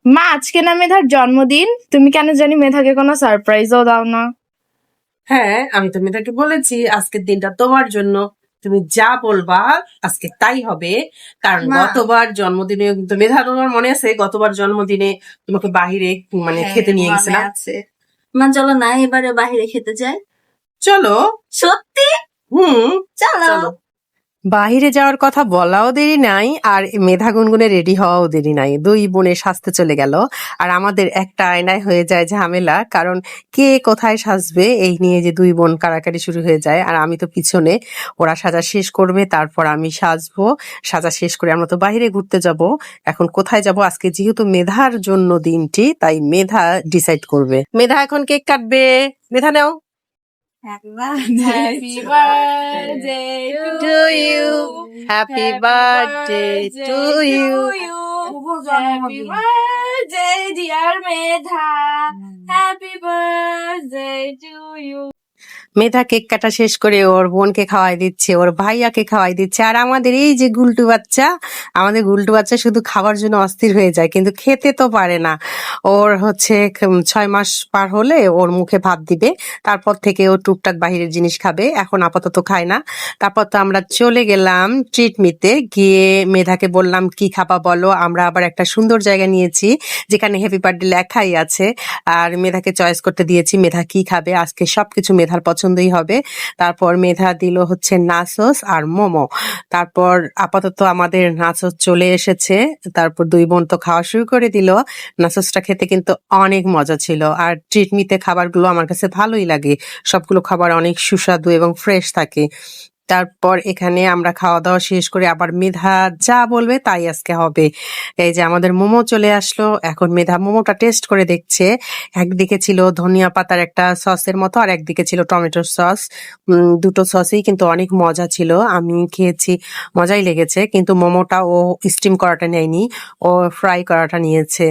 মা, আজকে না মেধার জন্মদিন, তুমি কেন জানি মেধাকে কোনো সারপ্রাইজও দাও না। হ্যাঁ, আমি তো মেয়েটাকে বলেছি আজকের দিনটা তোমার জন্য। তুমি যা বলবা আজকে তাই হবে। কারণ মা। গতবার জন্মদিনে কিন্তু মেধা, তোমার মনে আছে গতবার জন্মদিনে তোমাকে বাহিরে খেতে নিয়ে গেছিলাম। আছে মা, চলো না এবারে বাইরে খেতে যাই। চলো। সত্যি? চলো। চলো। বাহিরে যাওয়ার কথা বলাও দেরি নাই, আর মেধা গুনগুনে রেডি হওয়াও দেরি নাই। দুই বোনে সাজতে চলে গেল, আর আমাদের একটা আয়নায় হয়ে যায় ঝামেলা। কারণ কে কোথায় সাজবে এই নিয়ে যে দুই বোন কাড়াকাড়ি শুরু হয়ে যায়। আর আমি তো পিছনে, ওরা সাজা শেষ করবে তারপর আমি সাজবো। সাজা শেষ করে আমরা তো বাইরে ঘুরতে যাব। এখন কোথায় যাব? আজকে যেহেতু মেধার জন্য দিনটি, তাই মেধা ডিসাইড করবে। মেধা এখন কেক কাটবে। মেধা নাও। Happy birthday to you. Happy birthday to you. Happy birthday, dear Medha. Happy birthday to you. Medha cake কাটা শেষ করে ওর বোনকে খাওয়াই দিচ্ছে, ওর ভাইয়াকে খাওয়াই দিচ্ছে। আর আমাদের এই যে গুলটু বাচ্চা, আমাদের গুলটু বাচ্চা শুধু খাবার জন্য অস্থির হয়ে যায়, কিন্তু খেতে তো পারে না। ওর হচ্ছে 6 মাস পার হলে ওর মুখে ভাত দিবে, তারপর থেকে ও টুকটাক বাহিরের জিনিস খাবে। এখন আপাতত খায় না। তারপর তো আমরা চলে গেলাম ট্রিট নিতে। গিয়ে মেধাকে বললাম কি খাবা বলো। আমরা আবার একটা সুন্দর জায়গা নিয়েছি যেখানে হ্যাপি বার্থডে লেখাই আছে। আর মেধাকে চয়েস করতে দিয়েছি মেধা কি খাবে। আজকে সবকিছু মেধার পছন্দই হবে। তারপর মেধা দিল হচ্ছে নাচোস আর মোমো। তারপর আপাতত আমাদের নাচোস চলে এসেছে। তারপর দুই বোন তো খাওয়া শুরু করে দিল। নাচোসটা খেতে কিন্তু অনেক মজা ছিল। আর ট্রিটমিতে খাবারগুলো আমার কাছে ভালোই লাগে, সবগুলো খাবার অনেক সুস্বাদু এবং ফ্রেশ থাকে। তারপর এখানে আমরা খাওয়া দাওয়া শেষ করে আবার মেধা যা বলবে তাই আজকে হবে। এই যে আমাদের মোমো চলে আসলো। এখন মেধা মোমোটা টেস্ট করে দেখছে। একদিকে ছিল ধনিয়া পাতার একটা সসের মতো, আর একদিকে ছিল টমেটোর সস। দুটো সসই কিন্তু অনেক মজা ছিল। আমি খেয়েছি, মজাই লেগেছে। কিন্তু মোমোটা ও স্টিম করাটা নেয়নি, ও ফ্রাই করাটা নিয়েছে।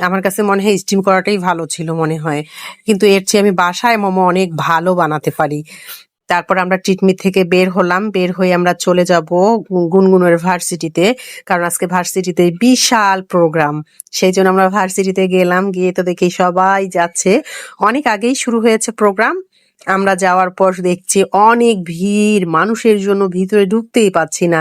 আমার কাছে মনে হয় স্টিম করাটাই ভালো ছিল মনে হয়, কিন্তু এর চেয়ে আমি বাসায় মোমো অনেক ভালো বানাতে পারি। তারপর আমরা ট্রিটমি থেকে বের হলাম। বের হয়ে আমরা চলে যাব গুনগুনের ভার্সিটিতে, কারণ আজকে ভার্সিটিতে বিশাল প্রোগ্রাম। সেই জন্য আমরা ভার্সিটিতে গেলাম। গিয়ে তো দেখি সবাই যাচ্ছে, অনেক আগেই শুরু হয়েছে প্রোগ্রাম। আমরা যাওয়ার পর দেখছি অনেক ভিড়, মানুষের জন্য ভিতরে ঢুকতেই পাচ্ছি না।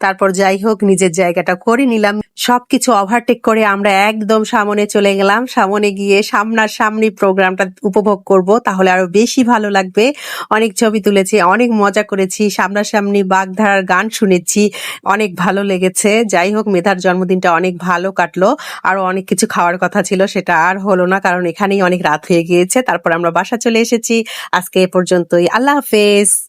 তারপর যাই হোক নিজের জায়গাটা করে নিলাম। সবকিছু ওভারটেক করে আমরা একদম সামনে চলে গেলাম। সামনে গিয়ে সামনাসামনি প্রোগ্রামটা উপভোগ করব, তাহলে আরো বেশি ভালো লাগবে। অনেক ছবি তুলেছি, অনেক মজা করেছি, সামনাসামনি বাগধারার গান শুনেছি, অনেক ভালো লেগেছে। যাই হোক মেধার জন্মদিনটা অনেক ভালো কাটলো। আরো অনেক কিছু খাওয়ার কথা ছিল, সেটা আর হলো না, কারণ এখানেই অনেক রাত হয়ে গিয়েছে। তারপর আমরা বাসা চলে এসেছি। আজকে এ পর্যন্তই। আল্লাহ হাফেজ।